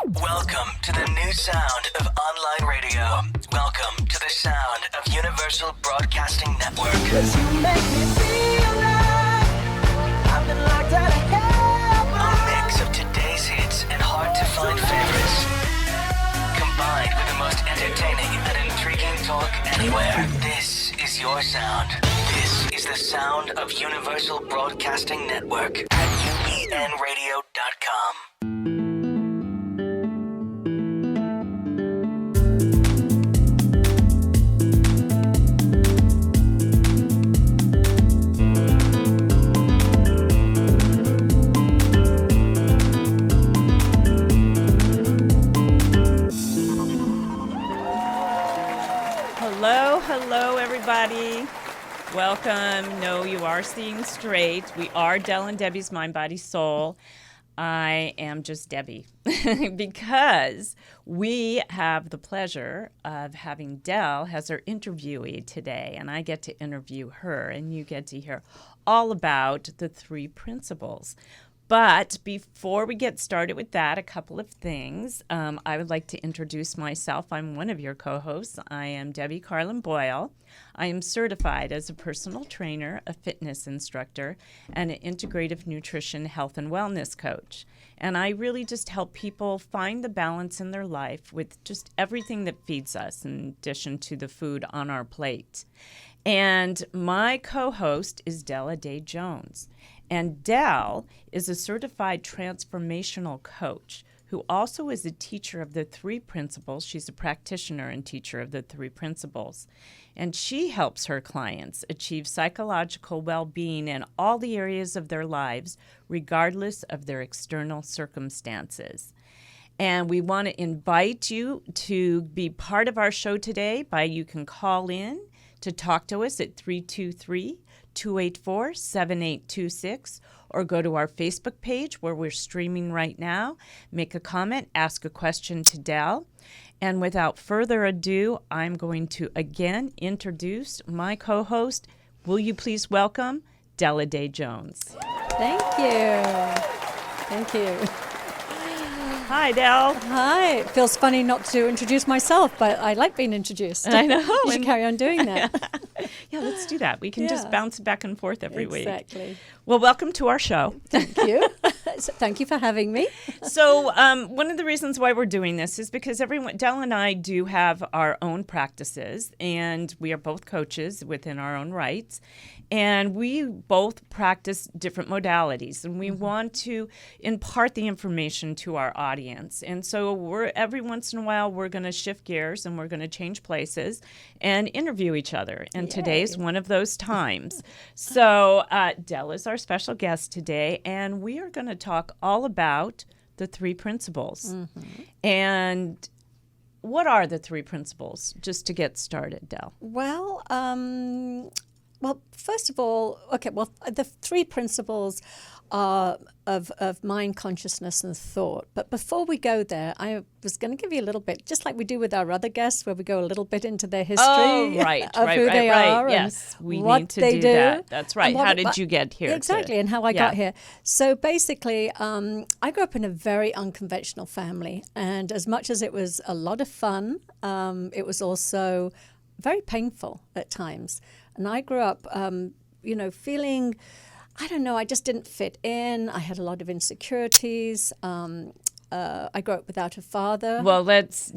Welcome to the new sound of online radio. Welcome to the sound of Universal Broadcasting Network. 'Cause you make me feel like I've been locked out of hell. A mix of today's hits and hard-to-find favorites, combined with the most entertaining and intriguing talk anywhere. This is your sound. This is the sound of Universal Broadcasting Network at UBNradio.com. Hello, everybody. Welcome. No, you are seeing straight. We are Del and Debbie's Mind, Body, Soul. I am just Debbie because we have the pleasure of having Del as our interviewee today, and I get to interview her, and you get to hear all about the 3 principles. But before we get started with that, a couple of things. I would like to introduce myself. I'm one of your co-hosts. I am Debbie Carlin Boyle. I am certified as a personal trainer, a fitness instructor, and an integrative nutrition, health, and wellness coach. And I really just help people find the balance in their life with just everything that feeds us, in addition to the food on our plate. And my co-host is Adey-Jones. And Del is a certified transformational coach who also is a teacher of the 3 principles. She's a practitioner and teacher of the 3 principles. And she helps her clients achieve psychological well-being in all the areas of their lives, regardless of their external circumstances. And we want to invite you to be part of our show today you can call in to talk to us at 323-284-7826, or go to our Facebook page where we're streaming right now, make a comment, ask a question to Del. And without further ado, I'm going to again introduce my co-host. Will you please welcome Adey-Jones? Thank you. Thank you. Hi, Del. Hi. It feels funny not to introduce myself, but I like being introduced. I know. You should carry on doing that. Yeah, let's do that. We can just bounce back and forth every week. Exactly. Well, welcome to our show. Thank you. So thank you for having me. So one of the reasons why we're doing this is because Del and I do have our own practices, and we are both coaches within our own rights. And we both practice different modalities, and we want to impart the information to our audience. And so every once in a while, we're going to shift gears, and we're going to change places and interview each other. And Yay. Today's one of those times. So Del is our special guest today, and we are going to talk all about the 3 principles. And what are the 3 principles, just to get started, Del? Well, first of all, the 3 principles are of mind, consciousness, and thought. But before we go there, I was going to give you a little bit, just like we do with our other guests, where we go a little bit into their history of who they are. Yes, we what need to they do do. that. That's right. How did you get here? Exactly, and how I got here. So basically, I grew up in a very unconventional family. And as much as it was a lot of fun, it was also very painful at times. And I grew up, feeling, I don't know, I just didn't fit in. I had a lot of insecurities. I grew up without a father. Well, let's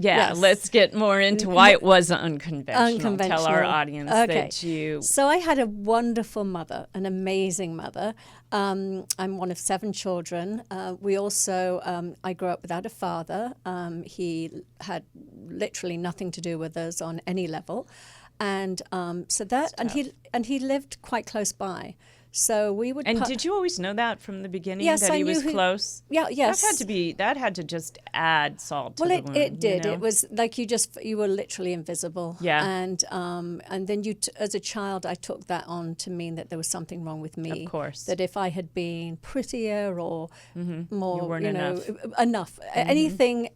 get more into why it was unconventional. Tell our audience that you... So I had a wonderful mother, an amazing mother. I'm one of 7 children. We also, I grew up without a father. He had literally nothing to do with us on any level. And and he lived quite close by. So we would. And did you always know that from the beginning? Yes, that I he knew was close. Yeah, yes. That had to just add salt to well, the wound. it did. You know? It was like you were literally invisible. Yeah. And then as a child, I took that on to mean that there was something wrong with me. Of course. That if I had been prettier or more, You weren't enough, anything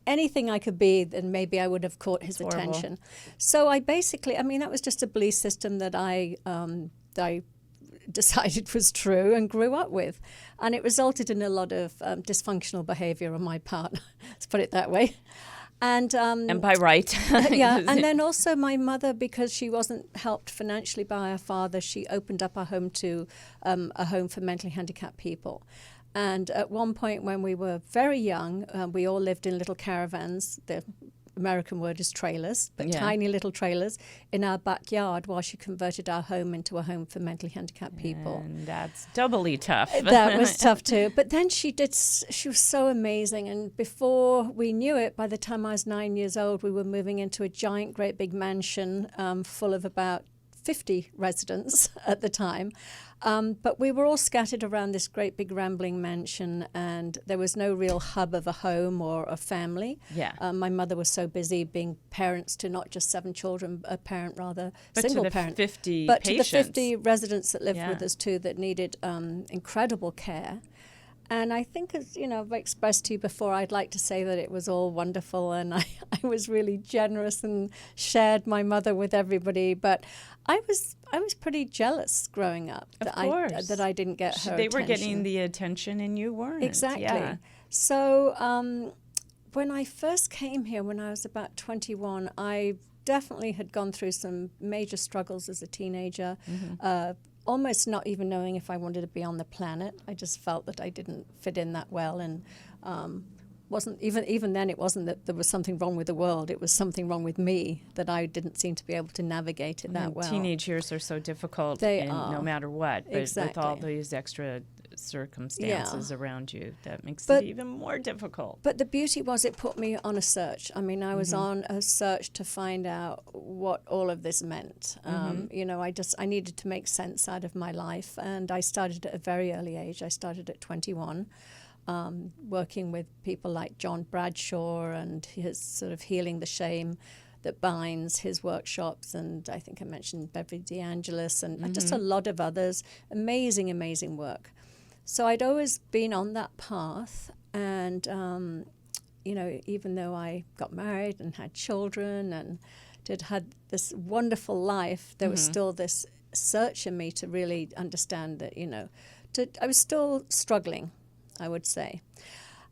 I could be, then maybe I would have caught his attention. So I basically, that was just a belief system that I decided was true and grew up with. And it resulted in a lot of dysfunctional behavior on my part, let's put it that way. And by right. yeah, and then also my mother, because she wasn't helped financially by her father, she opened up our home to a home for mentally handicapped people. And at one point when we were very young, we all lived in little caravans. The American word is trailers, but tiny little trailers in our backyard while she converted our home into a home for mentally handicapped people. And that's doubly tough. That was tough too. But then she was so amazing. And before we knew it, by the time I was 9 years old, we were moving into a giant, great big mansion full of about 50 residents at the time. But we were all scattered around this great big rambling mansion, and there was no real hub of a home or a family. Yeah. My mother was so busy being parents to not just 7 children, a parent rather, But single to the parent. 50 But patients. to the 50 residents that lived Yeah. with us too that needed incredible care. And I think, as you know, I've expressed to you before, I'd like to say that it was all wonderful, and I was really generous and shared my mother with everybody. But I was pretty jealous growing up Of that course. I didn't get her They were attention. getting the attention and you weren't. Exactly. Yeah. So when I first came here, when I was about 21, I definitely had gone through some major struggles as a teenager. Almost not even knowing if I wanted to be on the planet. I just felt that I didn't fit in that well, and wasn't even then. It wasn't that there was something wrong with the world. It was something wrong with me, that I didn't seem to be able to navigate it that well. Teenage years are so difficult, They and are. no matter what. But with all Exactly. these extra circumstances around you, that makes But- it even more difficult. But the beauty was it put me on a search. I mean, I was on a search to find out what all of this meant. You know, I needed to make sense out of my life, and I started at a very early age. I started at 21, working with people like John Bradshaw and his sort of Healing the Shame That Binds, his workshops, and I think I mentioned Beverly DeAngelis and just a lot of others. Amazing, amazing work. So I'd always been on that path, and you know, even though I got married and had children and had this wonderful life, there was still this search in me to really understand that, you know, I was still struggling, I would say.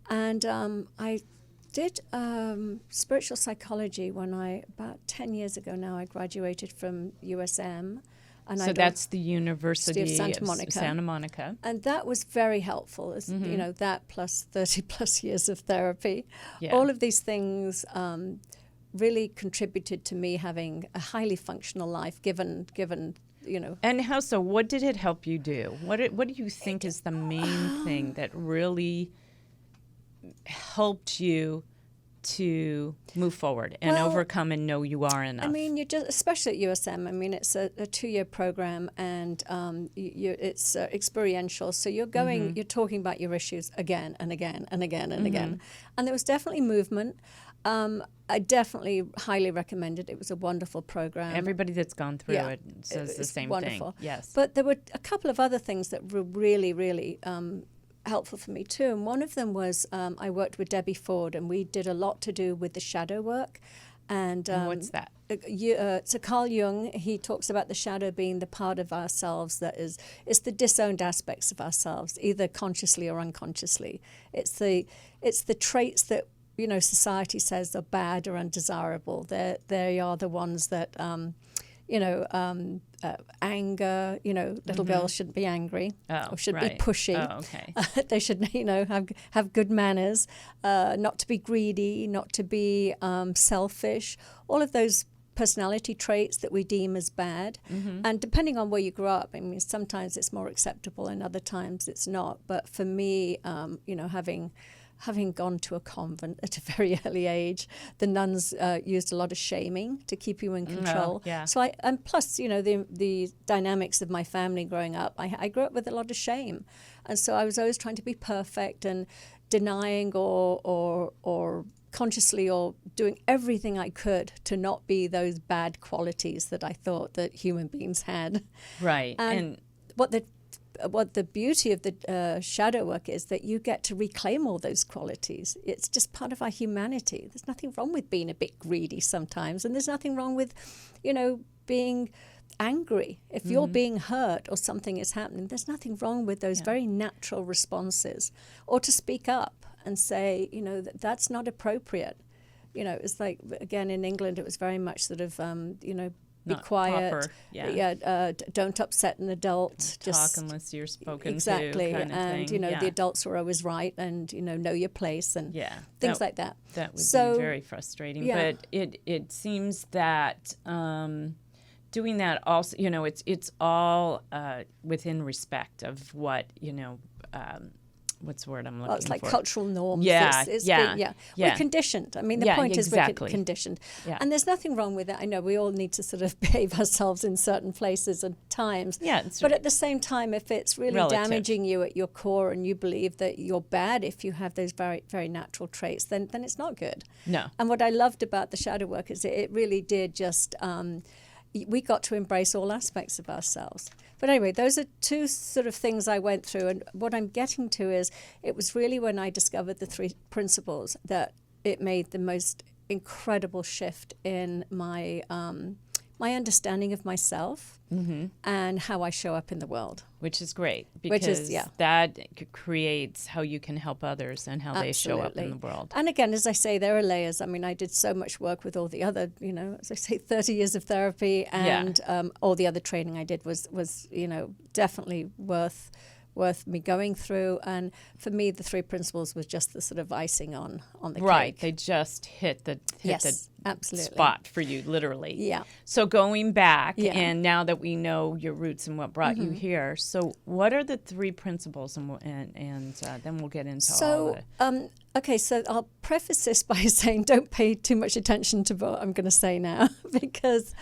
And I did spiritual psychology when about 10 years ago now, I graduated from USM. And So that's the University of Santa Monica. And that was very helpful, as you know, that plus 30 plus years of therapy. Yeah. All of these things really contributed to me having a highly functional life, given you know. And how so? What did it help you do? What do you think is the main thing that really helped you to move forward and Well, overcome and know you are enough? I mean, you just, especially at USM. I mean, it's a 2-year program, and it's experiential. So you're going, you're talking about your issues again and again and again and again. And there was definitely movement. I definitely highly recommend it. It was a wonderful program. Everybody that's gone through Yeah, it says the it's same wonderful. thing. Yes. But there were a couple of other things that were really, really helpful for me too. And one of them was I worked with Debi Ford, and we did a lot to do with the shadow work. And what's that? So Carl Jung, he talks about the shadow being the part of ourselves that it's the disowned aspects of ourselves, either consciously or unconsciously. It's the traits that, you know, society says are bad or undesirable. They are the ones that anger, you know, little girls shouldn't be angry or should be pushy. Oh, okay. They should, you know, have good manners, not to be greedy, not to be selfish, all of those personality traits that we deem as bad. And depending on where you grew up, I mean, sometimes it's more acceptable and other times it's not. But for me, you know, having gone to a convent at a very early age, the nuns used a lot of shaming to keep you in control. yeah. So and plus, you know, the dynamics of my family growing up, I grew up with a lot of shame. And so I was always trying to be perfect and denying or consciously or doing everything I could to not be those bad qualities that I thought that human beings had. Right. And what the beauty of the shadow work is that you get to reclaim all those qualities. It's just part of our humanity. There's nothing wrong with being a bit greedy sometimes, and there's nothing wrong with, you know, being angry, if you're being hurt or something is happening, there's nothing wrong with those very natural responses. Or to speak up and say, that's not appropriate. It's like, again, in England, it was very much sort of, be Not quiet. proper, Don't upset an adult. Talk unless you're spoken exactly. to, kind of and thing. the adults were always right, and know your place and things like that. That would be very frustrating. Yeah. But it seems that doing that also, it's all within respect of what what's the word I'm looking for? It's like cultural norms. Yeah, We're conditioned. I mean, the point exactly. is we're conditioned. Yeah. And there's nothing wrong with it. I know we all need to sort of behave ourselves in certain places and times. Yeah, but at the same time, if it's really damaging you at your core and you believe that you're bad if you have those very, very natural traits, then it's not good. No. And what I loved about the shadow work is it really did just... we got to embrace all aspects of ourselves. But anyway, those are two sort of things I went through. And what I'm getting to is it was really when I discovered the 3 principles that it made the most incredible shift in my my understanding of myself and how I show up in the world. Which is great, because that creates how you can help others and how they show up in the world. And again, as I say, there are layers. I mean, I did so much work with all the other, as I say, 30 years of therapy, and all the other training I did was definitely worth me going through. And for me, the 3 principles was just the sort of icing on the cake. Right, they just hit the absolutely. spot for you, literally. Yeah. So going back, and now that we know your roots and what brought you here, so what are the 3 principles, and then we'll get into all of it. Okay, so I'll preface this by saying don't pay too much attention to what I'm going to say now, because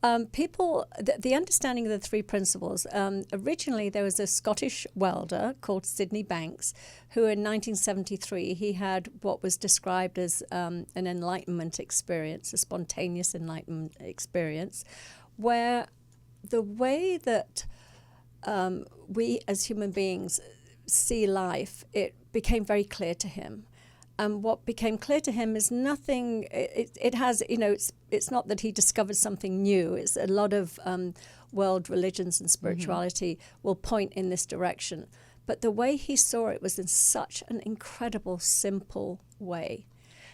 the understanding of the 3 principles, originally there was a Scottish welder called Sydney Banks, who in 1973, he had what was described as an enlightenment experience, a spontaneous enlightenment experience, where the way that we as human beings see life, it became very clear to him. And what became clear to him is nothing, it has, it's not that he discovered something new. It's a lot of world religions and spirituality will point in this direction. But the way he saw it was in such an incredible, simple way.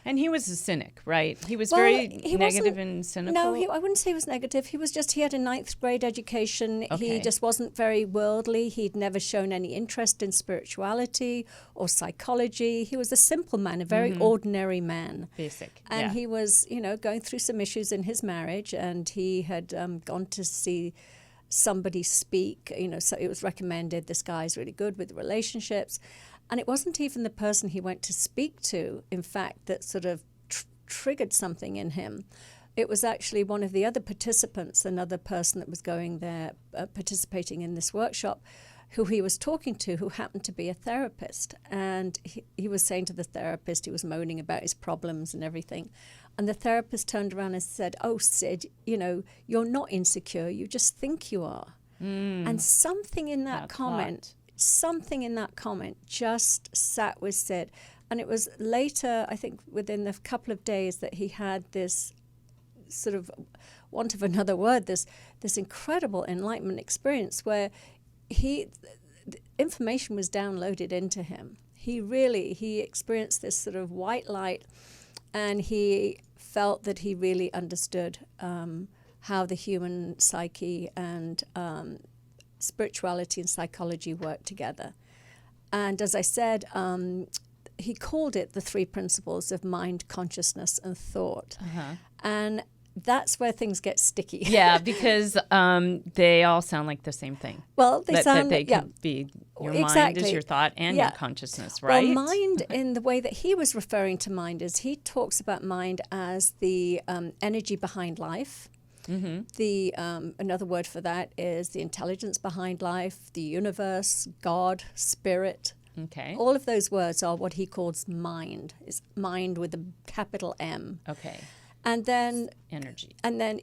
And he was a cynic, right? He was very negative and cynical. No, I wouldn't say he was negative. He had a 9th grade education. Okay. He just wasn't very worldly. He'd never shown any interest in spirituality or psychology. He was a simple man, a very ordinary man. Basic. And he was, going through some issues in his marriage, and he had gone to see somebody speak. So it was recommended, this guy's really good with relationships. And it wasn't even the person he went to speak to, in fact, that sort of triggered something in him. It was actually one of the other participants, another person that was going there, participating in this workshop, who he was talking to, who happened to be a therapist. And he was saying to the therapist, he was moaning about his problems and everything. And the therapist turned around and said, "Oh, Sid, you're not insecure. You just think you are." And something in that comment... Something in that comment just sat with Sid. And it was later, I think within a couple of days, that he had this sort of, want of another word, this incredible enlightenment experience where the information was downloaded into him. He experienced this sort of white light, and he felt that he really understood how the human psyche and spirituality and psychology work together. And as I said, he called it the 3 principles of mind, consciousness, and thought. And that's where things get sticky. Yeah, because they all sound like the same thing. Well, they sound... That they could be... Your mind is your thought and your consciousness, right? Well, mind, in the way that he was referring to mind, is he talks about mind as the energy behind life. The another word for that is the intelligence behind life, the universe, God, spirit. Okay. All of those words are what he calls mind. It's mind with a capital M. Okay. And then energy. And then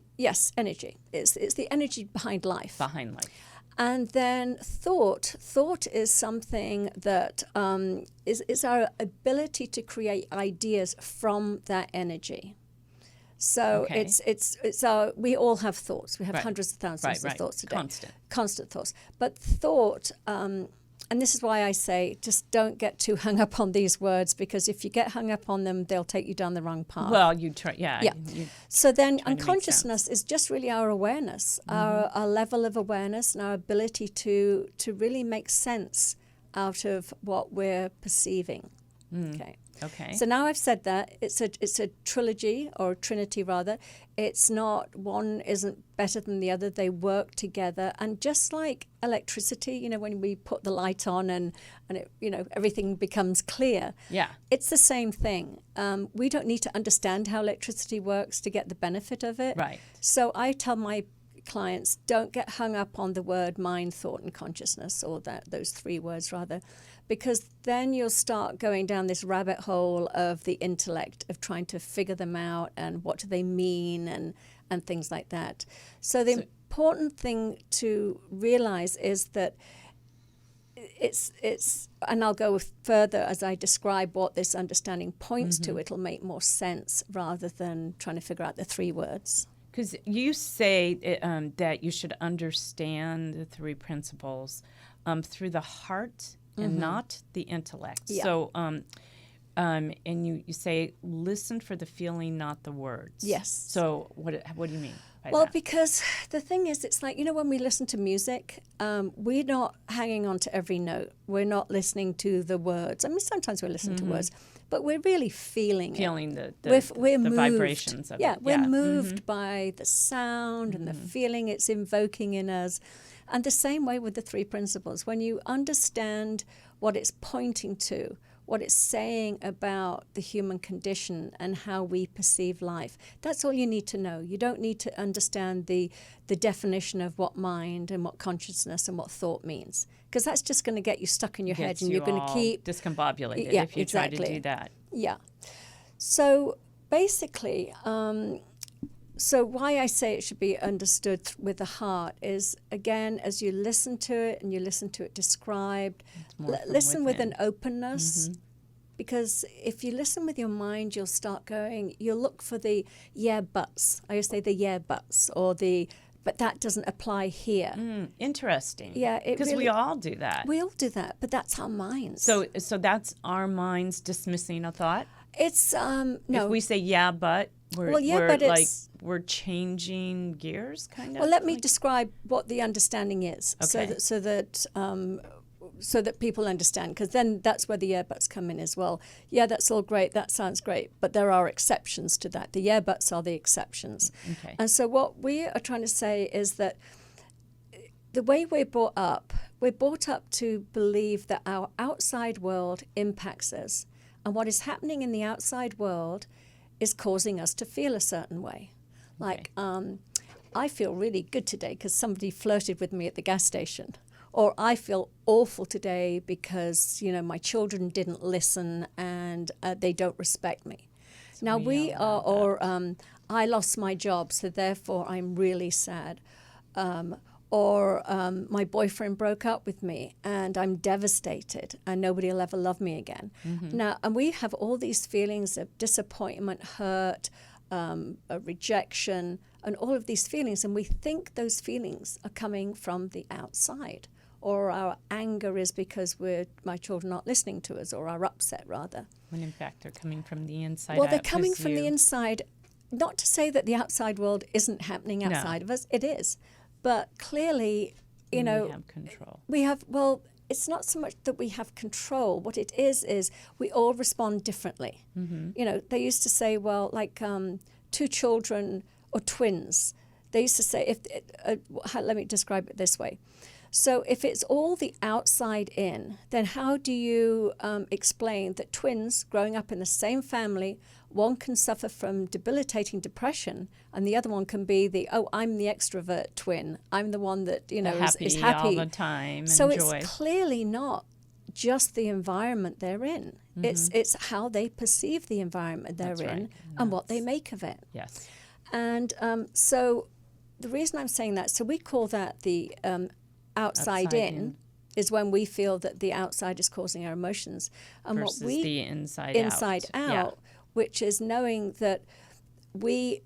energy. It's the energy behind life. Behind life. And then thought is something that is our ability to create ideas from that energy. So Okay. it's our, we all have thoughts. We have Right. hundreds of thousands Right. of thoughts a day. Constant. Thoughts. But thought, and this is why I say just don't get too hung up on these words, because if you get hung up on them, they'll take you down the wrong path. Well, you try. Yeah. Yeah. You So then trying to make unconsciousness is just really our awareness, our level of awareness and our ability to really make sense out of what we're perceiving. Okay. Okay. So now I've said that, it's a trilogy, or trinity rather. It's not, one isn't better than the other. They work together. And just like electricity, you know, when we put the light on and it, you know, everything becomes clear. Yeah. It's the same thing. We don't need to understand how electricity works to get the benefit of it. Right. So I tell my clients, don't get hung up on the word mind, thought, and consciousness, or those three words rather, because then you'll start going down this rabbit hole of the intellect, of trying to figure them out and what do they mean and things like that. So the important thing to realize is that it's and I'll go further as I describe what this understanding points to. It'll make more sense rather than trying to figure out the three words. Because you say that you should understand the three principles through the heart and not the intellect. Yeah. So, and you say listen for the feeling, not the words. Yes. So what do you mean by Well, that? because the thing is, it's like, you know, when we listen to music, we're not hanging on to every note. We're not listening to the words. I mean, sometimes we listen to words, but we're really feeling it. We're the moved. vibrations of it. We're moved by the sound and the feeling it's invoking in us. And the same way with the three principles. When you understand what it's pointing to, what it's saying about the human condition and how we perceive life, that's all you need to know. You don't need to understand the definition of what mind and what consciousness and what thought means, because that's just going to get you stuck in your head, and you're going to keep discombobulated Yeah, if you try to do that. Yeah. So basically, so why I say it should be understood with the heart is, again, as you listen to it and you listen to it described, more from listen with within. an openness. Because if you listen with your mind, you'll start going, you'll look for the yeah buts. I always say the yeah buts, or the but that doesn't apply here. Interesting. Yeah, it because we really- all do that. We all do that, but that's our minds. So that's our minds dismissing a thought. It's no. If we say yeah, but we're, Well, yeah, we're but like it's- we're changing gears, kind of. Well, let me like- describe what the understanding is, Okay. so that people understand, because then that's where the yeah buts come in as well. Yeah, that's all great. That sounds great, but there are exceptions to that. The yeah buts are the exceptions. Okay. And so what we are trying to say is that the way we're brought up to believe that our outside world impacts us, and what is happening in the outside world is causing us to feel a certain way. Like, I feel really good today because somebody flirted with me at the gas station. Or I feel awful today because, you know, my children didn't listen and they don't respect me. Now we are, or I lost my job, so therefore I'm really sad. Or my boyfriend broke up with me and I'm devastated and nobody will ever love me again. Now, and we have all these feelings of disappointment, hurt, a rejection, and all of these feelings, and we think those feelings are coming from the outside, or our anger is because my children aren't listening to us, or our upset rather. When in fact they're coming from the inside. Well, out, they're coming 'cause from the you- inside. Not to say that the outside world isn't happening outside of us, it is. But clearly, you know, we have control. we have, well, it's not so much that we have control. What it is we all respond differently. You know, they used to say, well, like two children or twins, they used to say, let me describe it this way. So if it's all the outside in, then how do you explain that twins growing up in the same family, one can suffer from debilitating depression and the other one can be I'm the extrovert twin. I'm the one that, you know, is happy all the time and so joy. it's clearly not just the environment they're in. It's how they perceive the environment they're That's in right. and what they make of it. Yes. And so the reason I'm saying that, so we call that the outside in, is when we feel that the outside is causing our emotions. And Versus what we the inside out, Yeah. which is knowing that we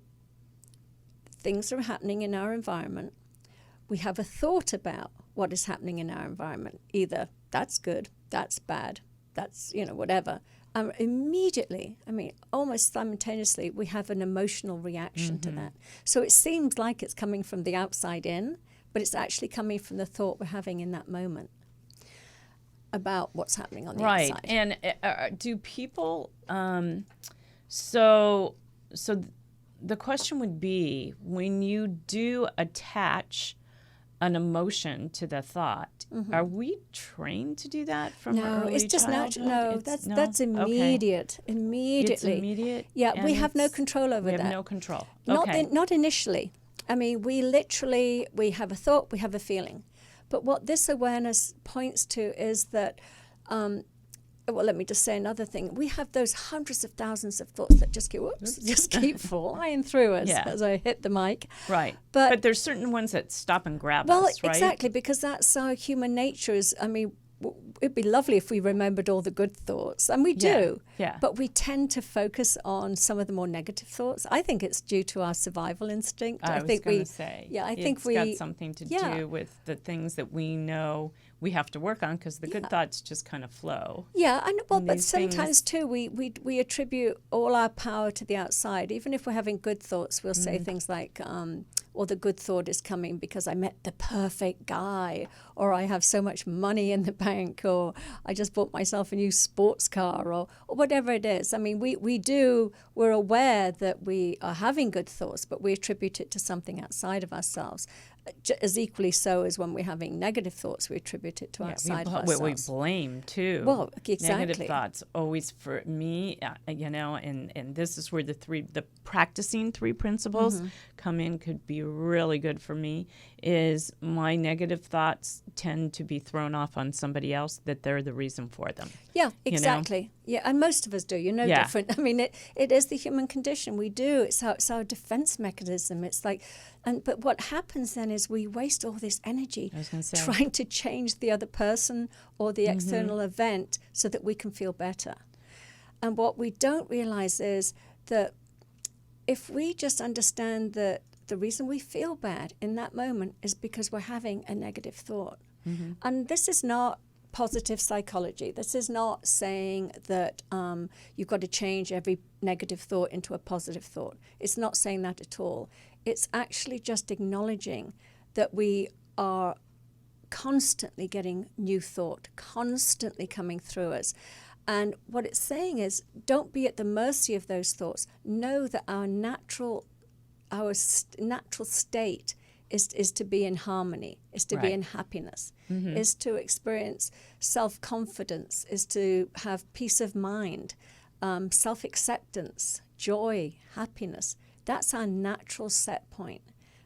things are happening in our environment, we have a thought about what is happening in our environment. Either that's good, that's bad, that's, whatever. Immediately, almost simultaneously, we have an emotional reaction to that. So it seems like it's coming from the outside in, but it's actually coming from the thought we're having in that moment about what's happening on the outside. And do people, so the question would be, when you do attach an emotion to the thought, are we trained to do that from early it's just childhood? natural. That's immediate. Okay. Immediately. It's immediate? Yeah, and we have no control over that. We have no control. Not initially. We have a thought, we have a feeling. But what this awareness points to is that, let me just say another thing. We have those hundreds of thousands of thoughts that just keep flying through us as I hit the mic. Right. But there's certain ones that stop and grab us, right? Exactly, because that's our human nature. It'd be lovely if we remembered all the good thoughts, and we do. Yeah. But we tend to focus on some of the more negative thoughts. I think it's due to our survival instinct. I was going to say. Yeah, I think it's got something to do with the things that we know we have to work on, because the good thoughts just kind of flow. Yeah, but sometimes too we attribute all our power to the outside. Even if we're having good thoughts, we'll say things like, or the good thought is coming because I met the perfect guy, or I have so much money in the bank, or I just bought myself a new sports car, or whatever it is. We're aware that we are having good thoughts, but we attribute it to something outside of ourselves. As equally so as when we're having negative thoughts, we attribute it to outside of ourselves. We blame too. Well, exactly. Negative thoughts always for me, and this is where the practicing three principles come in. Could be really good for me. Is my negative thoughts tend to be thrown off on somebody else, that they're the reason for them. Yeah, exactly. Yeah, and most of us do. Different. It is the human condition. We do. It's our defense mechanism. It's like, but what happens then is we waste all this energy trying to change the other person or the external event so that we can feel better. And what we don't realize is that if we just understand that the reason we feel bad in that moment is because we're having a negative thought. And this is not positive psychology. This is not saying that you've got to change every negative thought into a positive thought. It's not saying that at all. It's actually just acknowledging that we are constantly getting new thought, constantly coming through us. And what it's saying is, don't be at the mercy of those thoughts. Know that our natural state is to be in harmony, is to be in happiness, is to experience self-confidence, is to have peace of mind, self-acceptance, joy, happiness. That's our natural set point.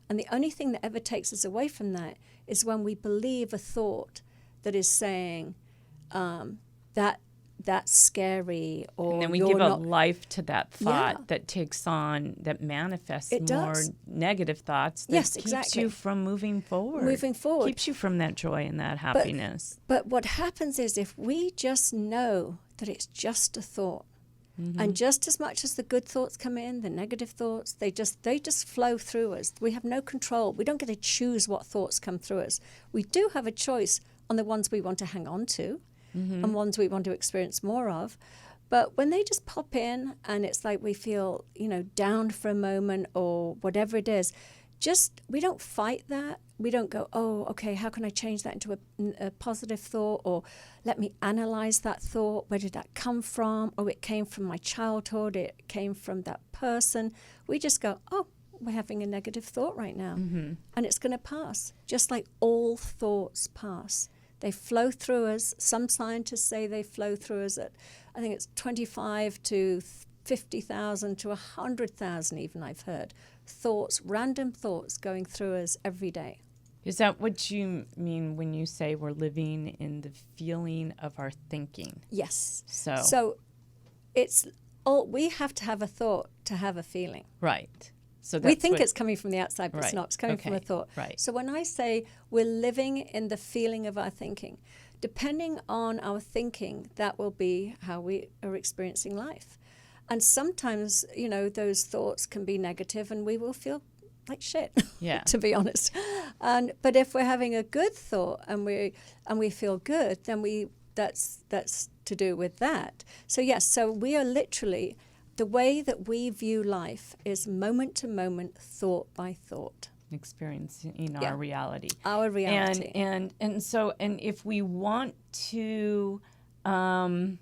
And the only thing that ever takes us away from that is when we believe a thought that is saying that's scary, or and then we give a life to that thought that takes on, that manifests more negative thoughts that keeps you from moving forward. Keeps you from that joy and that happiness. But what happens is, if we just know that it's just a thought, and just as much as the good thoughts come in, the negative thoughts, they just flow through us. We have no control. We don't get to choose what thoughts come through us. We do have a choice on the ones we want to hang on to, and ones we want to experience more of. But when they just pop in and it's like we feel, down for a moment or whatever it is, we don't fight that. We don't go, oh, okay, how can I change that into a positive thought? Or let me analyze that thought. Where did that come from? Oh, it came from my childhood. It came from that person. We just go, oh, we're having a negative thought right now. And it's going to pass, just like all thoughts pass. They flow through us. Some scientists say they flow through us at, I think it's 25 to 50,000 to 100,000 even, I've heard. Thoughts, random thoughts going through us every day. Is that what you mean when you say we're living in the feeling of our thinking? Yes. So it's all, we have to have a thought to have a feeling. Right. So we think it's coming from the outside, but it's not. It's coming from a thought. Right. So when I say we're living in the feeling of our thinking, depending on our thinking, that will be how we are experiencing life. And sometimes, those thoughts can be negative and we will feel like shit, Yeah. to be honest. But if we're having a good thought and we feel good, then that's to do with that. So yes, so we are literally, the way that we view life is moment to moment, thought by thought. Experiencing our reality. Our reality. And if we want to I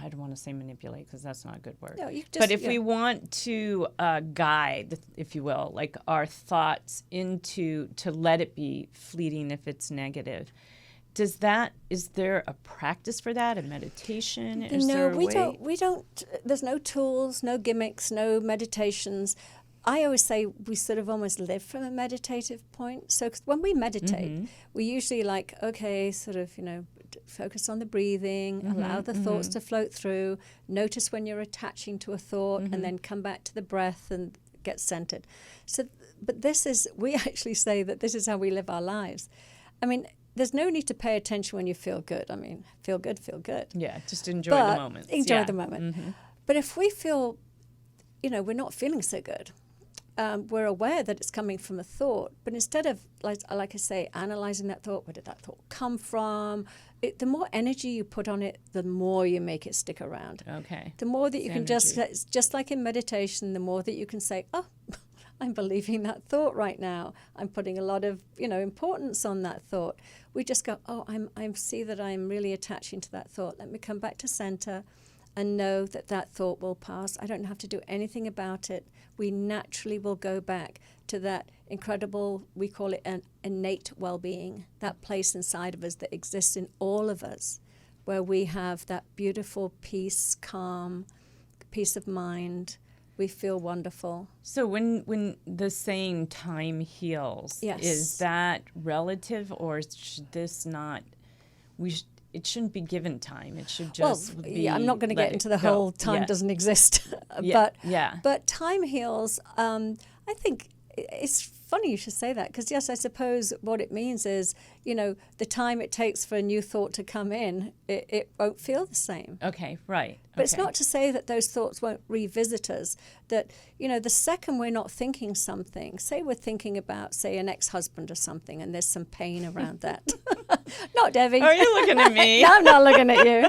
don't want to say manipulate because that's not a good word. No, you just, but if we want to guide, if you will, like our thoughts to let it be fleeting if it's negative, is there a practice for that, a meditation? Is there a way? We don't, there's no tools, no gimmicks, no meditations. I always say we sort of almost live from a meditative point. So 'cause when we meditate, we usually sort of, focus on the breathing, allow the thoughts to float through, notice when you're attaching to a thought, and then come back to the breath and get centered. So, but we actually say that this is how we live our lives. I mean, there's no need to pay attention when you feel good. I mean, feel good. Yeah, just enjoy the moment. Enjoy the moment. But if we feel, we're not feeling so good, we're aware that it's coming from a thought, but instead of, like I say, analyzing that thought, where did that thought come from? The more energy you put on it, the more you make it stick around. Okay. The more that you can just like in meditation, the more that you can say, oh, I'm believing that thought right now. I'm putting a lot of, importance on that thought. We just go, oh, I see that I'm really attaching to that thought. Let me come back to center and know that thought will pass. I don't have to do anything about it. We naturally will go back to that incredible, we call it an innate well-being, that place inside of us that exists in all of us, where we have that beautiful peace, calm, peace of mind. We feel wonderful. So when the saying time heals, is that relative, or should this not, it shouldn't be given time. It should just be. I'm not going to get into the whole time doesn't exist. But time heals. I think it's funny you should say that, because yes, I suppose what it means is, the time it takes for a new thought to come in, it won't feel the same. Okay, right. But it's not to say that those thoughts won't revisit us, that, the second we're not thinking something, say we're thinking about, say, an ex-husband or something, and there's some pain around that. Not Debbie. Are you looking at me? No, I'm not looking at you.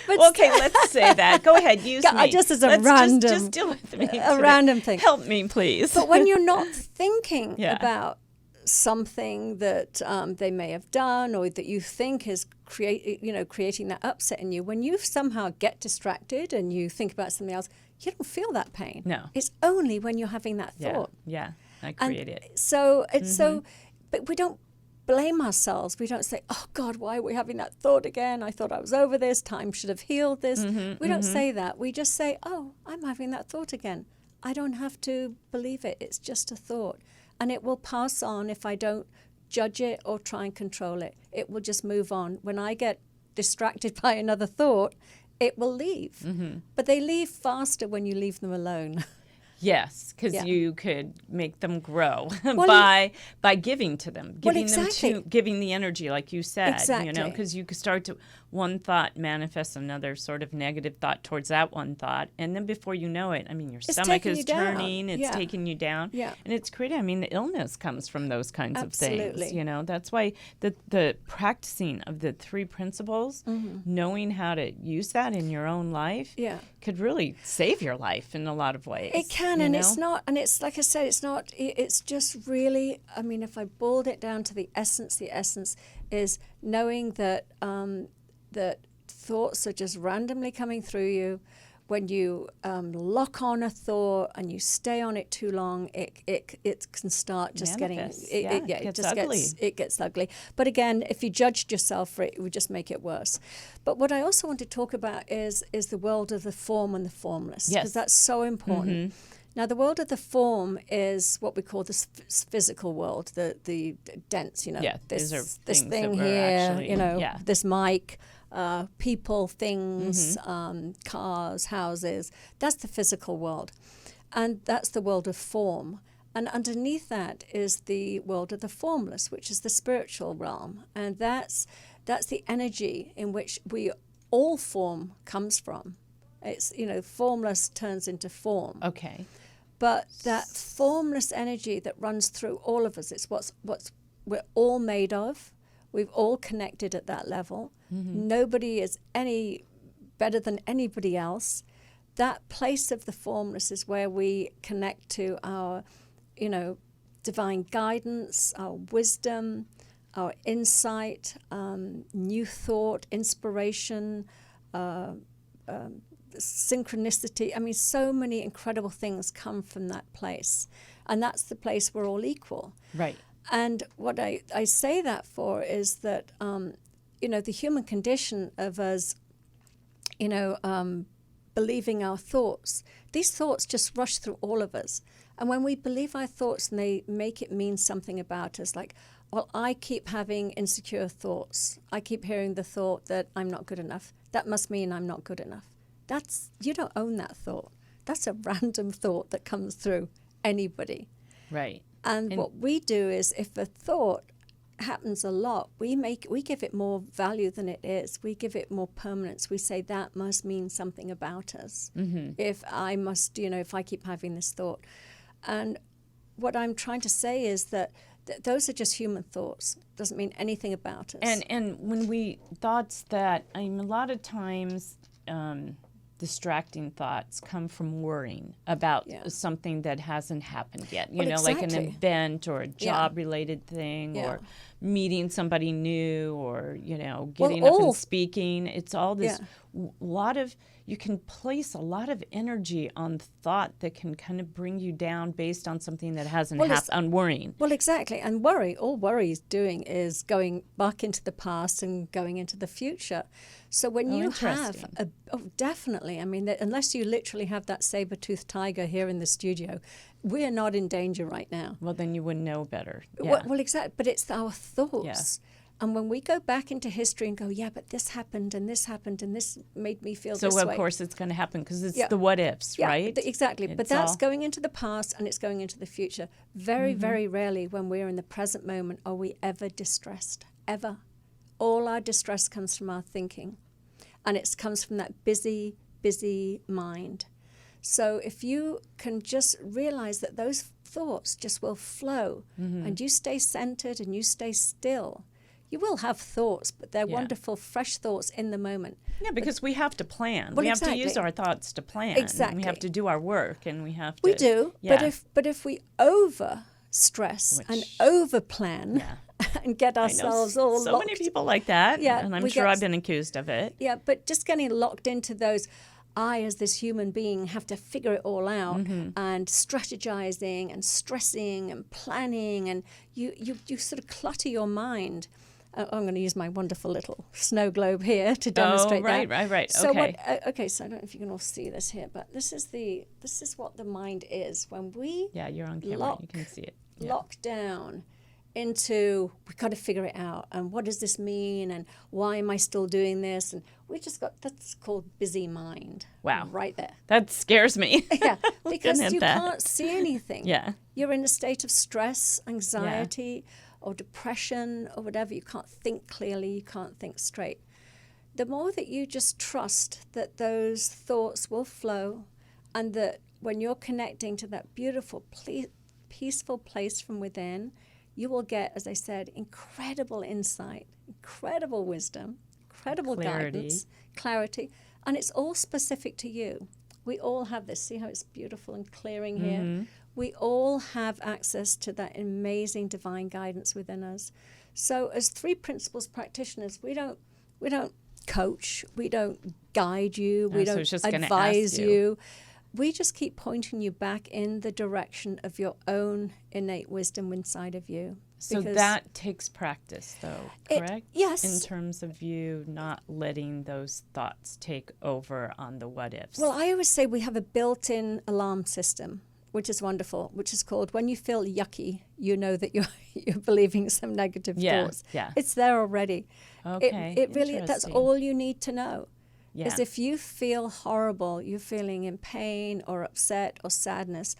But okay, let's say that. Go ahead, use me. Just as a random, just deal with me. A random thing. Help me, please. But when you're not thinking about something that they may have done, or that you think is creating that upset in you, when you somehow get distracted and you think about something else, you don't feel that pain. No. It's only when you're having that thought. Yeah, I create it. So it's but we don't blame ourselves. We don't say, oh God, why are we having that thought again? I thought I was over this. Time should have healed this. We don't say that. We just say, oh, I'm having that thought again. I don't have to believe it. It's just a thought. And it will pass on if I don't judge it or try and control it. It will just move on. When I get distracted by another thought, it will leave. But they leave faster when you leave them alone. Yes, because you could make them grow by giving to them, giving the energy, like you said. Exactly. Because you could start to, one thought manifests another sort of negative thought towards that one thought, and then before you know it, your stomach is turning, it's taking you down, and it's creating. The illness comes from those kinds of things. That's why the practicing of the three principles, knowing how to use that in your own life, could really save your life in a lot of ways. It can, and it's not, and it's like I said, it's just really, if I boiled it down to the essence is knowing that that thoughts are just randomly coming through you. When you lock on a thought and you stay on it too long, it can start just it gets ugly. But again, if you judged yourself for it, it would just make it worse. But what I also want to talk about is the world of the form and the formless, because that's so important. Now, the world of the form is what we call the physical world, the dense, this thing here, this mic, people, things, cars, houses. That's the physical world. And that's the world of form. And underneath that is the world of the formless, which is the spiritual realm. And that's the energy in which all form comes from. It's, formless turns into form. Okay. But that formless energy that runs through all of us, it's what's we're all made of. We've all connected at that level. Nobody is any better than anybody else. That place of the formless is where we connect to our, divine guidance, our wisdom, our insight, new thought, inspiration, synchronicity. I mean, so many incredible things come from that place. And that's the place we're all equal. Right. And what I say that for is that, the human condition of us, believing our thoughts, these thoughts just rush through all of us. And when we believe our thoughts and they make it mean something about us, like, well, I keep having insecure thoughts. I keep hearing the thought that I'm not good enough. That must mean I'm not good enough. You don't own that thought. That's a random thought that comes through anybody. Right. And what we do is, if a thought happens a lot, we give it more value than it is. We give it more permanence. We say that must mean something about us. If I keep having this thought. And what I'm trying to say is that those are just human thoughts. Doesn't mean anything about us. And when thoughts that, a lot of times, distracting thoughts come from worrying about something that hasn't happened yet. Like an event or a job-related thing or meeting somebody new or, getting up and speaking. It's all this you can place a lot of energy on thought that can kind of bring you down based on something that hasn't happened, on worrying. Well, exactly. And all worry is doing is going back into the past and going into the future. So when you have definitely, unless you literally have that saber-toothed tiger here in the studio, we are not in danger right now. Well, then you would know better. Yeah. Well, exactly. But it's our thoughts. Yeah. And when we go back into history and go, but this happened and this happened and this made me feel this way. So, of course, it's going to happen because it's the what ifs, right? Exactly. But that's going into the past and it's going into the future. Very, very rarely when we're in the present moment are we ever distressed, ever. All our distress comes from our thinking. And it comes from that busy, busy mind. So if you can just realize that those thoughts just will flow and you stay centered and you stay still, you will have thoughts, but they're wonderful, fresh thoughts in the moment. Yeah, because we have to plan. Well, we have to use our thoughts to plan. Exactly. We have to do our work, and we have to. We do, but if we over stress and over plan and get ourselves all so locked. Many people like that, and I'm sure I've been accused of it. Yeah, but just getting locked into those. I, as this human being, have to figure it all out and strategizing and stressing and planning, and you sort of clutter your mind. I'm going to use my wonderful little snow globe here to demonstrate that. Right. So okay. So I don't know if you can all see this here, but this is what the mind is when we you're on camera. You can see it. Lock down into we've got to figure it out and what does this mean and why am I still doing this, and we just got that's called busy mind. Wow, right there. That scares me. Yeah, because you can't see anything. Yeah, you're in a state of stress, anxiety. Or depression or whatever. You can't think clearly, you can't think straight. The more that you just trust that those thoughts will flow and that when you're connecting to that beautiful, peaceful place from within, you will get, as I said, incredible insight, incredible wisdom, incredible guidance, clarity, and it's all specific to you. We all have this. See how it's beautiful and clearing here? We all have access to that amazing divine guidance within us. So as three principles practitioners, we don't coach, we don't guide you, we don't advise you. We just keep pointing you back in the direction of your own innate wisdom inside of you. So that takes practice, though, correct? Yes. In terms of you not letting those thoughts take over on the what ifs. Well, I always say we have a built-in alarm system, which is wonderful, which is called when you feel yucky, you know that you're believing some negative thoughts. Yeah. It's there already. Okay. It really, that's all you need to know. Yeah. Is if you feel horrible, you're feeling in pain or upset or sadness,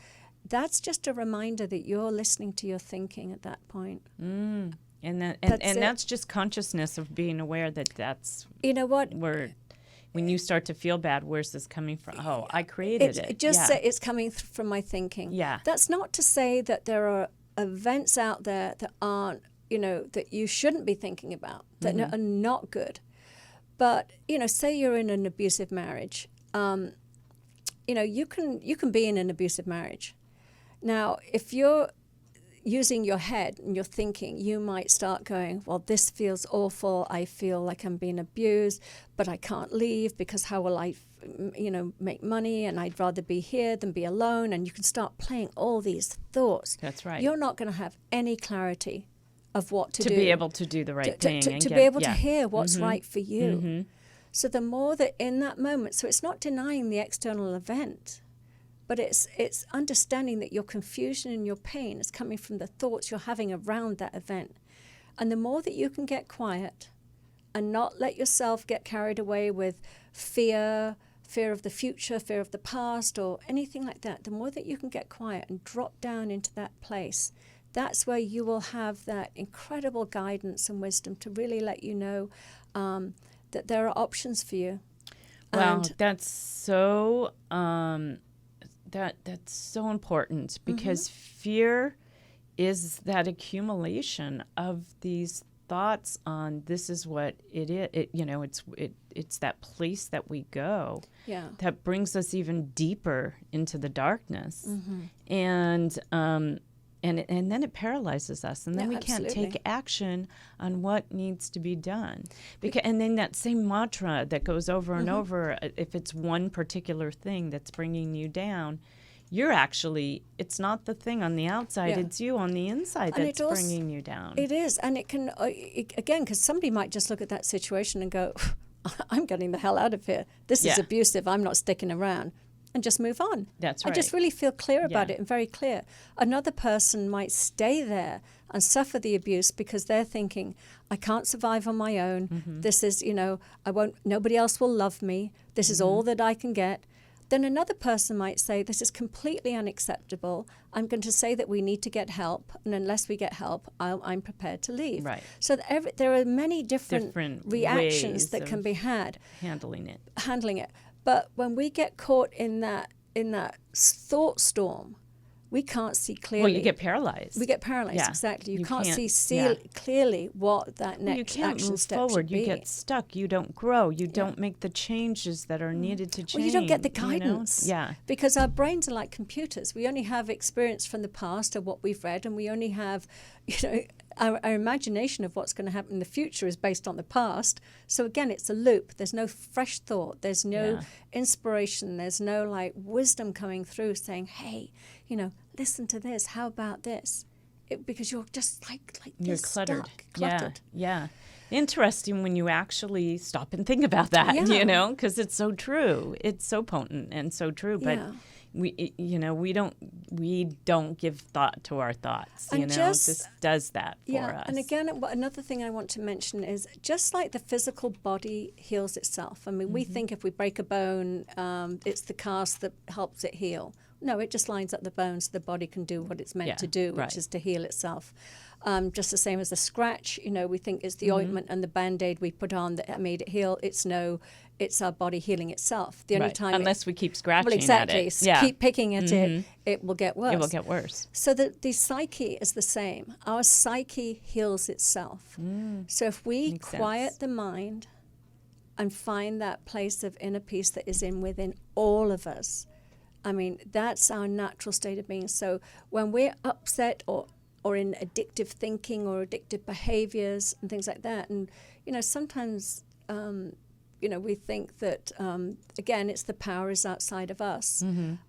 that's just a reminder that you're listening to your thinking at that point. And that's just consciousness of being aware that that's you know what we're when you start to feel bad, where's this coming from? Oh, I created it. It just yeah. say it's coming from my thinking. Yeah. That's not to say that there are events out there that aren't, that you shouldn't be thinking about, that are not good. But, say you're in an abusive marriage. You can be in an abusive marriage. Now, if you're using your head and your thinking, you might start going, well, this feels awful. I feel like I'm being abused, but I can't leave because how will I, make money? And I'd rather be here than be alone. And you can start playing all these thoughts. That's right. You're not going to have any clarity of what to do. To be able to do the right thing. To be able to hear what's right for you. So the more that in that moment, so it's not denying the external event, but it's understanding that your confusion and your pain is coming from the thoughts you're having around that event. And the more that you can get quiet and not let yourself get carried away with fear of the future, fear of the past, or anything like that, the more that you can get quiet and drop down into that place, that's where you will have that incredible guidance and wisdom to really let you know that there are options for you. Well, And that's so that's so important because fear is that accumulation of these thoughts on this is what it is. It's that place that we go that brings us even deeper into the darkness, and then it paralyzes us, and then we can't take action on what needs to be done. And then that same mantra that goes over and over, if it's one particular thing that's bringing you down, it's not the thing on the outside, it's you on the inside that's bringing you down. It is, and it can, again, because somebody might just look at that situation and go, I'm getting the hell out of here. This is abusive. I'm not sticking around. And just move on. That's right. I just really feel clear about it and very clear. Another person might stay there and suffer the abuse because they're thinking, I can't survive on my own. This is, nobody else will love me. This is all that I can get. Then another person might say, this is completely unacceptable. I'm going to say that we need to get help. And unless we get help, I'm prepared to leave. Right. So there are many different reactions that can be had. Handling it. But when we get caught in that thought storm, we can't see clearly. Well, you get paralyzed. We get paralyzed, exactly. You can't see clearly what that next action step should be. You get stuck. You don't grow. You don't make the changes that are needed to change. Well, you don't get the guidance. Yeah. Because our brains are like computers. We only have experience from the past or what we've read, and we only have, our imagination of what's going to happen in the future is based on the past. So again, it's a loop. There's no fresh thought. There's no inspiration. There's no wisdom coming through saying, hey, listen to this. How about this? Because you're just like you're this, cluttered. Cluttered. Yeah. Interesting when you actually stop and think about that, because it's so true. It's so potent and so true. But we don't give thought to our thoughts. This does that for us. And again, another thing I want to mention is just like the physical body heals itself. I mean, we think if we break a bone, it's the cast that helps it heal. No, it just lines up the bones so the body can do what it's meant to do, which is to heal itself. Just the same as a scratch, we think it's the ointment and the Band-Aid we put on that made it heal. It's our body healing itself. The only time unless we keep scratching at it. Keep picking at it, it will get worse. It will get worse. So the psyche is the same. Our psyche heals itself. So if we quiet the mind and find that place of inner peace that is within all of us, I mean, that's our natural state of being. So when we're upset or in addictive thinking or addictive behaviors and things like that, and, sometimes, we think that, again, it's the power is outside of us.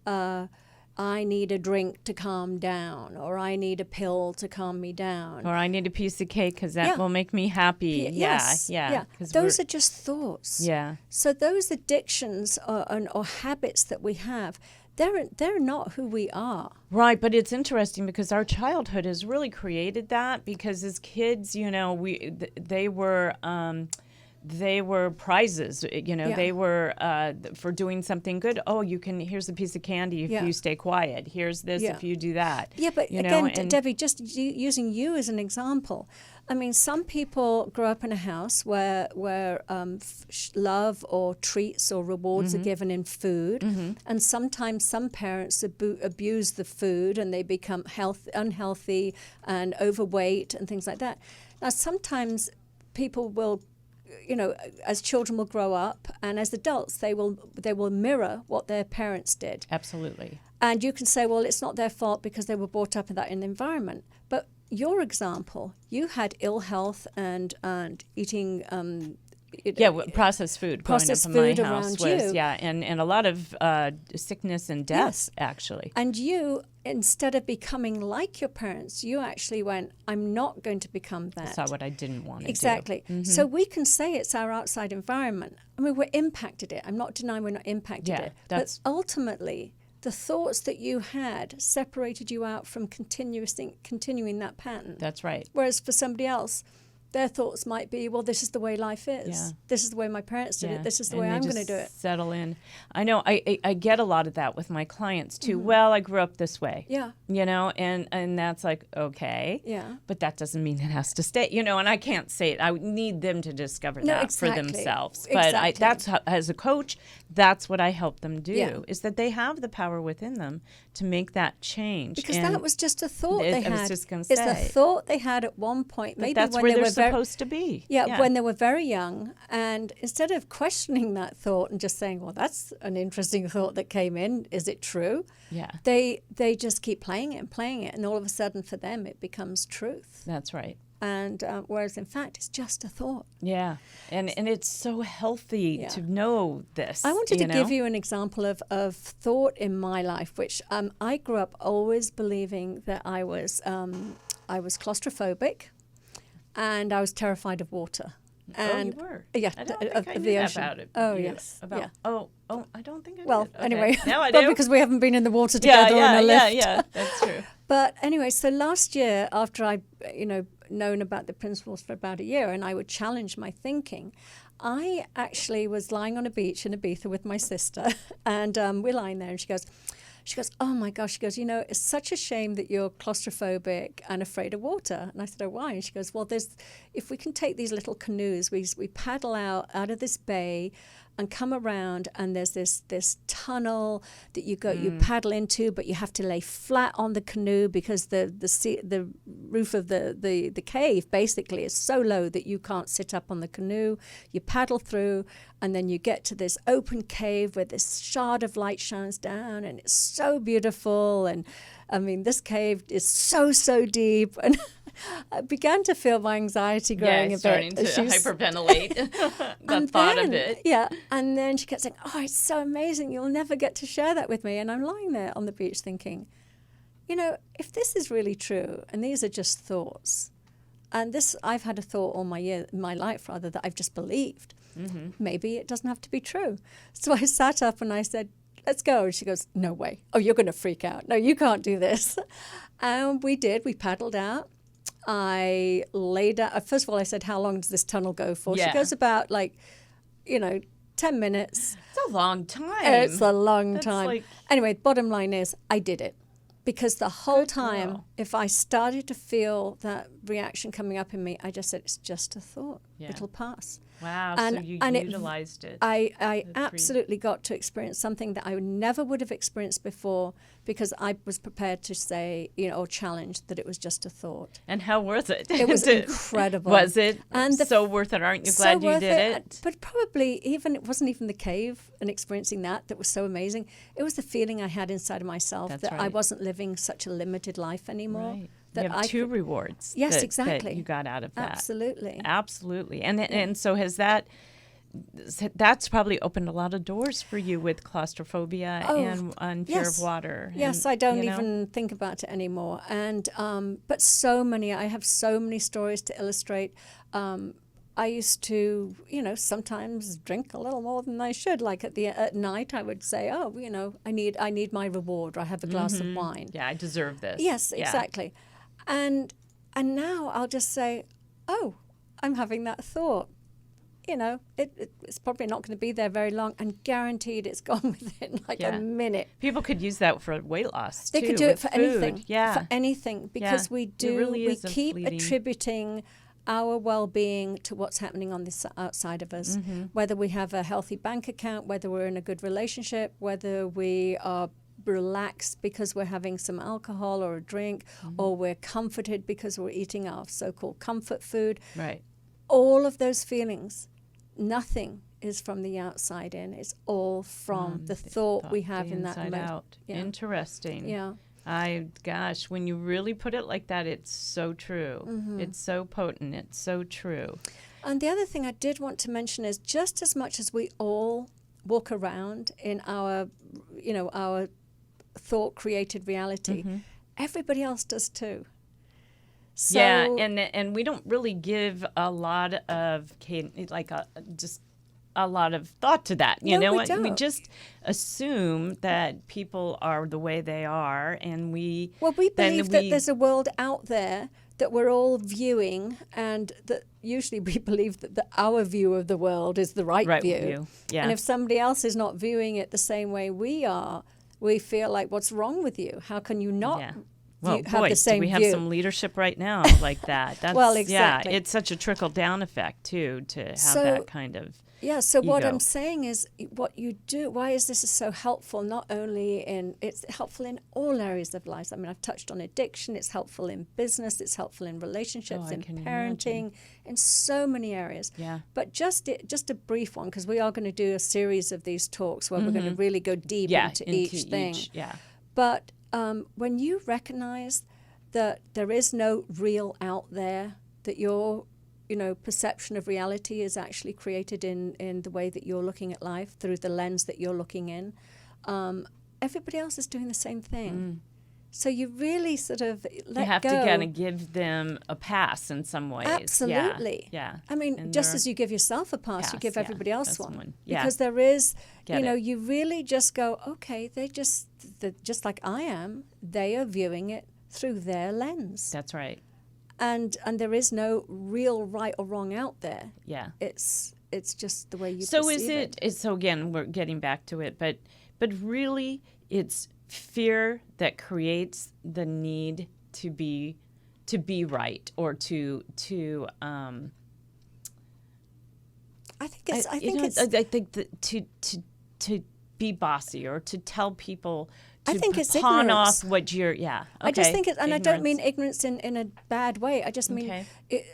I need a drink to calm down, or I need a pill to calm me down. Or I need a piece of cake because that will make me happy. Yeah. Those are just thoughts. Yeah. So those addictions or habits that we have, they're not who we are. Right, but it's interesting because our childhood has really created that because as kids, they were they were prizes. Yeah. They were for doing something good. Oh, here's a piece of candy if Yeah. you stay quiet. Here's this Yeah. if you do that. Yeah, but you again, know, and Debbie, just using you as an example, I mean, some people grow up in a house where love or treats or rewards Mm-hmm. are given in food, and sometimes some parents abuse the food and they become unhealthy and overweight and things like that. Now, sometimes people will, as children will grow up, and as adults they will mirror what their parents did. absolutely. And you can say, well, it's not their fault because they were brought up in that environment. But your example, you had ill health and eating Processed food processed growing up food in my house around was you. and a lot of sickness and death actually. And you, instead of becoming like your parents, you actually went, I'm not going to become that. That's not what I didn't want to Exactly. do. So we can say it's our outside environment. I mean, we're impacted it. I'm not denying we're not impacted Yeah, it. But that's- ultimately, the thoughts that you had separated you out from continuing that pattern. That's right. Whereas for somebody else, their thoughts might be, well, this is the way life is. Yeah. This is the way my parents did it. This is the way And I'm they going to do just it. settle in. I know. I get a lot of that with my clients too. Well, I grew up this way. Yeah. And that's like, okay. Yeah. But that doesn't mean it has to stay. And I can't say it. I would need them to discover No, that exactly. for themselves. But Exactly. that's how, as a coach, that's what I help them do. Yeah. Is that they have the power within them to make that change. Because And that was just a thought they had. I was just going to It's a say. thought they had at one point. Maybe That's when where they they're were very, supposed to be. Yeah, when they were very young. And instead of questioning that thought and just saying, well, that's an interesting thought that came in. Is it true? Yeah. They just keep playing it and playing it. And all of a sudden for them, it becomes truth. That's right. And whereas in fact, it's just a thought. Yeah, and it's so healthy Yeah. to know this. I wanted to know? give you an example of thought in my life, which I grew up always believing that I was claustrophobic, and I was terrified of water. And you were. Yeah, I don't of think I the knew that ocean. about it. Oh you. yes, About yeah. oh I don't think I Well, did. Okay. anyway, Now I but do. because we haven't been in the water together on a lift. Yeah, that's true. But anyway, so last year, after I, known about the principles for about a year, and I would challenge my thinking, I actually was lying on a beach in Ibiza with my sister, and we're lying there, and she goes, oh my gosh, she goes, it's such a shame that you're claustrophobic and afraid of water. And I said, oh, why? And she goes, well, if we can take these little canoes, we paddle out of this bay and come around, and there's this tunnel that you paddle into, but you have to lay flat on the canoe because the roof of the cave basically is so low that you can't sit up on the canoe. You paddle through, and then you get to this open cave where this shard of light shines down, and it's so beautiful. And I mean, this cave is so deep, and I began to feel my anxiety growing a bit. Starting to hyperventilate the thought of it. Yeah, and then she kept saying, oh, it's so amazing. You'll never get to share that with me. And I'm lying there on the beach thinking, if this is really true, and these are just thoughts, and I've had a thought all my life rather, that I've just believed. Mm-hmm. Maybe it doesn't have to be true. So I sat up and I said, let's go. And she goes, no way. Oh, you're going to freak out. No, you can't do this. And we did. We paddled out. I laid out. First of all, I said, how long does this tunnel go for? Yeah. She goes about 10 minutes. It's a long time. It's a long That's time. like- Anyway, bottom line is I did it. Because the whole Good time, girl. if I started to feel that reaction coming up in me, I just said, it's just a thought. Yeah. It'll pass. Wow, And- so you and it- utilized it. I That's great. absolutely got to experience something that I never would have experienced before, because I was prepared to say, or challenge that it was just a thought. And how was it? It was incredible. Was it? And so worth it. Aren't you glad you worth did it? But probably it wasn't even the cave and experiencing that was so amazing. It was the feeling I had inside of myself That's that I right. wasn't living such a limited life anymore. Right. That You have I two could- rewards. Yes, that exactly. you got out of that. Absolutely. Absolutely. And so has that's probably opened a lot of doors for you with claustrophobia and fear yes. of water. Yes, and, I don't even think about it anymore. And but I have so many stories to illustrate. I used to, sometimes drink a little more than I should. Like at night, I would say, oh, I need my reward. Or I have a glass of wine. Yeah, I deserve this. Yes, Yeah. exactly. And now I'll just say, oh, I'm having that thought. it's probably not going to be there very long, and guaranteed it's gone within like a minute. People could use that for weight loss, They too, could do it for food. anything. Yeah. For anything. Because we keep attributing our well-being to what's happening on this outside of us, whether we have a healthy bank account, whether we're in a good relationship, whether we are relaxed because we're having some alcohol or a drink, or we're comforted because we're eating our so-called comfort food. Right. All of those feelings, nothing is from the outside in. It's all from the thought we have in that moment. Out. Yeah. Interesting. Yeah. Gosh, when you really put it like that, it's so true. It's so potent. It's so true. And the other thing I did want to mention is just as much as we all walk around in our thought-created reality, everybody else does too. So, yeah, and we don't really give a lot of just a lot of thought to that. You know, we don't. We just assume that people are the way they are, and we believe that there's a world out there that we're all viewing, and that usually we believe that our view of the world is the right view. Yeah. And if somebody else is not viewing it the same way we are, we feel like, what's wrong with you? How can you not? Yeah. Well, have the same we have view. some leadership right now like that. That's, well, exactly. Yeah, it's such a trickle-down effect, too, to have that kind of so ego. what I'm saying is what you do, why is this so helpful, not only it's helpful in all areas of life. I mean, I've touched on addiction. It's helpful in business. It's helpful in relationships, in parenting, in so many areas. Yeah. But just a brief one, because we are going to do a series of these talks where we're going to really go deep into each thing. But when you recognize that there is no real out there, that your perception of reality is actually created in the way that you're looking at life, through the lens that you're looking in, everybody else is doing the same thing. So you really sort of let go. You have to kind of give them a pass in some ways. Absolutely. Yeah. I mean, And just as you give yourself a pass, you give everybody else that's one. Yeah. Because there is, Get it. you really just go, okay, just like I am, they are viewing it through their lens. That's right. And there is no real right or wrong out there. Yeah. It's just the way you so perceive it. So again, we're getting back to it, but really it's fear that creates the need to be right, or to I think that to be bossy, or to tell people to I think it's pawn ignorance. off what you're okay. I just think it, and I don't mean ignorance in a bad way. I just mean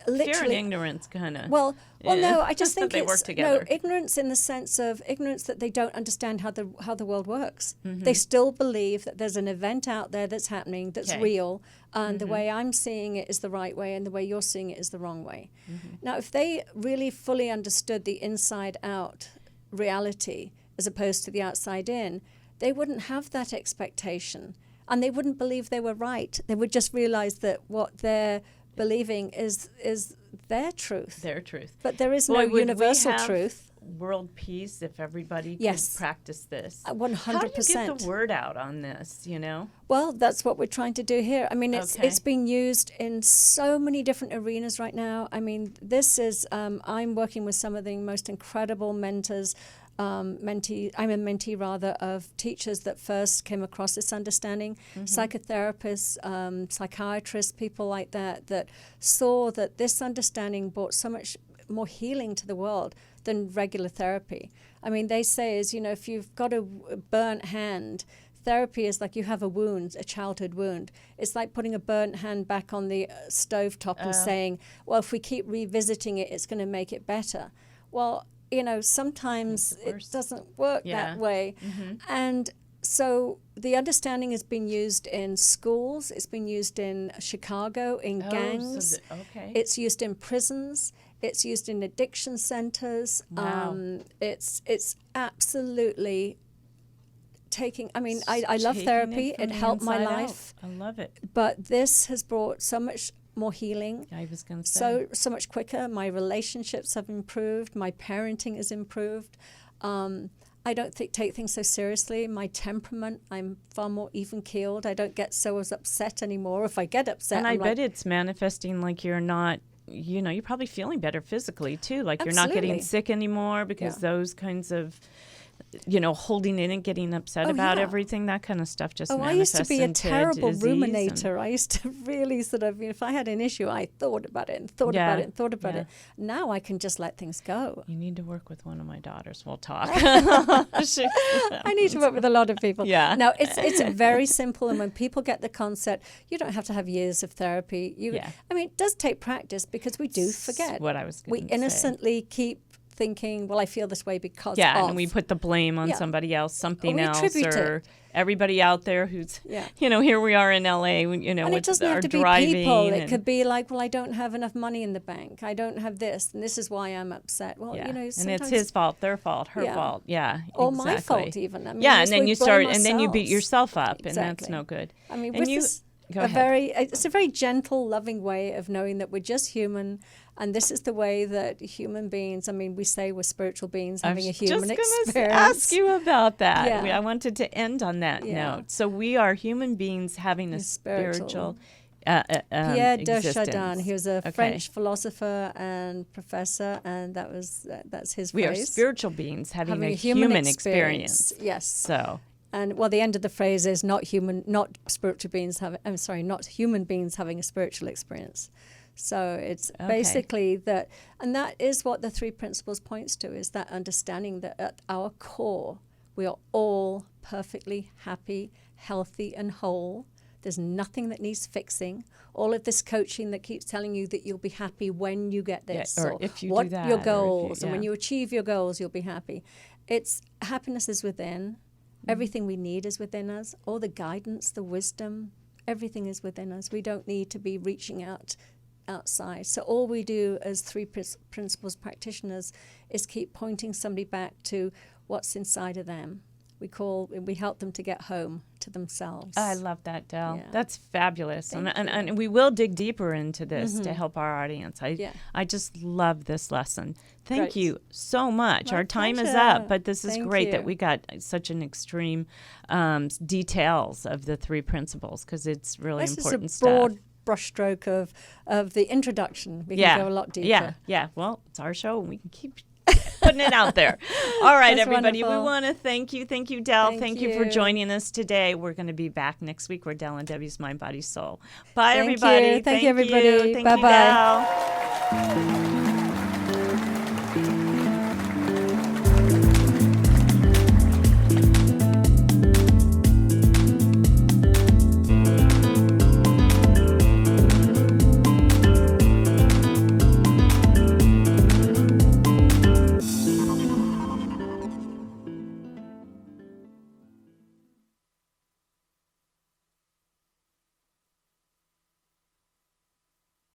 literally. Fear and ignorance, kind of. Well, no. I just think they it's work together. Ignorance in the sense of ignorance that they don't understand how the world works. They still believe that there's an event out there that's happening, that's real, and the way I'm seeing it is the right way, and the way you're seeing it is the wrong way. Now, if they really fully understood the inside-out reality as opposed to the outside-in, they wouldn't have that expectation, and they wouldn't believe they were right. They would just realize that what they're believing is their truth. Their truth. But there is no universal truth. World peace if everybody could practice this. 100%. How do you get the word out on this, Well, that's what we're trying to do here. I mean, it's being used in so many different arenas right now. I mean, this is, I'm working with some of the most incredible mentors, I'm a mentee rather of teachers that first came across this understanding, psychotherapists, psychiatrists, people like that saw that this understanding brought so much more healing to the world than regular therapy. I mean, they say if you've got a burnt hand, therapy is like you have a wound, a childhood wound. It's like putting a burnt hand back on the stovetop and saying, well, if we keep revisiting it, it's going to make it better. Well, sometimes it doesn't work that way. And so the understanding has been used in schools. It's been used in Chicago, in gangs. It's used in prisons. It's used in addiction centers. Wow. It's absolutely taking, I mean, I love therapy. It helped my life. I love it. But this has brought so much more healing. I was going to say. So much quicker. My relationships have improved. My parenting has improved. I don't take things so seriously. My temperament, I'm far more even-keeled. I don't get so as upset anymore. If I get upset, and I bet it's manifesting like you're not you're probably feeling better physically too. Like you're not getting Absolutely. sick anymore because Yeah. those kinds of, holding in and getting upset Oh, about yeah. everything, that kind of stuff just Oh, I manifests used to be a into terrible disease ruminator. I used to really sort of, if I had an issue, I thought about it and thought Yeah, about it and thought about yeah. it. Now I can just let things go. You need to work with one of my daughters. We'll talk. I need to work with a lot of people. Yeah. No, it's very simple, and when people get the concept, you don't have to have years of therapy. Yeah. I mean, it does take practice because we do forget. what I was We gonna say. innocently keep thinking, well, I feel this way because Yeah, of. and we put the blame on Yeah. somebody else, something we else, attribute or it. everybody out there who's, Yeah. here we are in LA, and it with doesn't our have to be driving. people. It and- could be like, well, I don't have enough money in the bank. I don't have this, and this is why I'm upset. Well, Yeah. you know, and sometimes it's his fault, their fault, her Yeah. fault. Yeah, or my exactly. fault even. I mean, Yeah, yes, and then we you blame start, and then you beat ourselves. yourself up, and that's Exactly. no good. I mean, and with you, this, go a ahead. it's a very gentle, loving way of knowing that we're just human, and this is the way that human beings. I mean, we say we're spiritual beings having a human just going to experience. ask you about that. Yeah. I wanted to end on that Yeah. note. So we are human beings having a A spiritual- spiritual Pierre de existence. Chardin. He was a Okay. French philosopher and professor, and that's his We are phrase. spiritual beings having Having a human experience. Yes. So And well, the end of the phrase is not spiritual beings having. I'm sorry, not human beings having a spiritual experience. So it's Okay. basically that, and that is what the three principles points to, is that understanding that at our core we are all perfectly happy, healthy, and whole. There's nothing that needs fixing. All of this coaching that keeps telling you that you'll be happy when you get this, or if you do what that, or your if you- goals, and when yeah. you achieve your goals, you'll be happy. It's happiness is within. Everything we need is within us. All the guidance, the wisdom, everything is within us. We don't need to be reaching out outside. So all we do as three principles practitioners is keep pointing somebody back to what's inside of them. We help them to get home to themselves. I love that, Del. Yeah. That's fabulous. Thank And we will dig deeper into this to help our audience. Yeah. I just love this lesson. Thank Great. you so much. My Our time is pleasure. up, but this is Thank great you. that we got such an extreme details of the three principles, because it's really This important is a stuff. broad brushstroke of the introduction. We can go a lot deeper. Yeah. Well, it's our show, and we can keep putting it out there. All right, That's everybody. wonderful. We want to thank you, Del. Thank you for you. joining us today. We're going to be back next week. We're Del and Debbie's Mind, Body, Soul. Bye, Thank everybody. you. Thank you, everybody. Thank Bye-bye. you, Del.